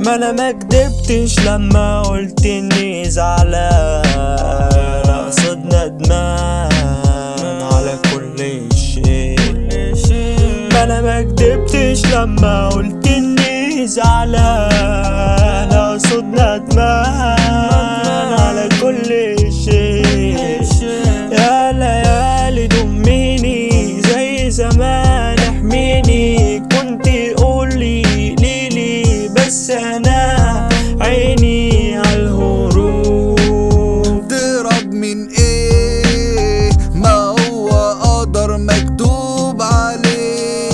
ما انا ما كدبتش لما قلت اني زعلان، اقصد ندمان على كل شيء. ما انا ما كدبتش لما قلت اني زعلان، اقصد ندمان على كل شيء. يا ليالي دميني زي زمان، احميني كنت قولي ليلي، بس انا عيني عالهروب. تهرب من ايه؟ ما هو قدر مكتوب عليه.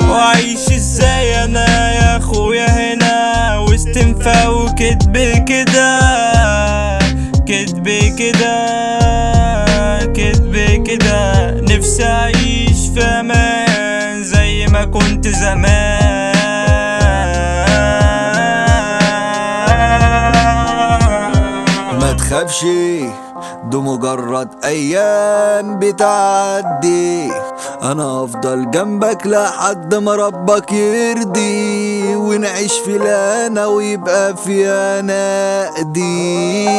وعيش ازاي انا يا اخويا هنا وسط انفا وكدب كده، كدب كده، كدب كده. نفسي اعيش في امان زي ما كنت زمان. ما تخافش، ده مجرد ايام بتعدي، انا هفضل جنبك لحد ما ربك يرضي، ونعيش في لانا ويبقى في انا دي.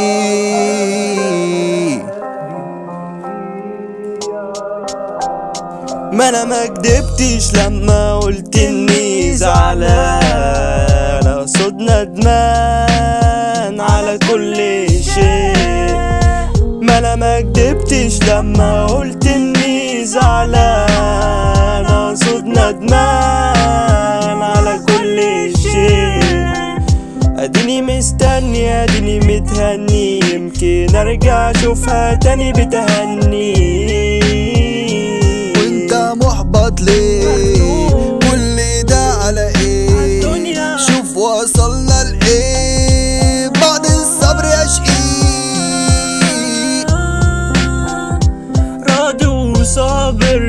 ما انا ما كدبتش لما قلت اني زعلان، اقصد ندمان على كل شيء. ما انا ما كدبتش لما قلت اني زعلان، اقصد ندمان على كل شيء. اديني مستني اديني متهني، يمكن ارجع اشوفها تاني بتهني. محبط ليه؟ كل ده على ايه؟ شوف وصلنا لايه بعد الصبر يا شقيق. راضي وصابر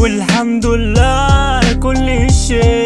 والحمد لله على كل شيء.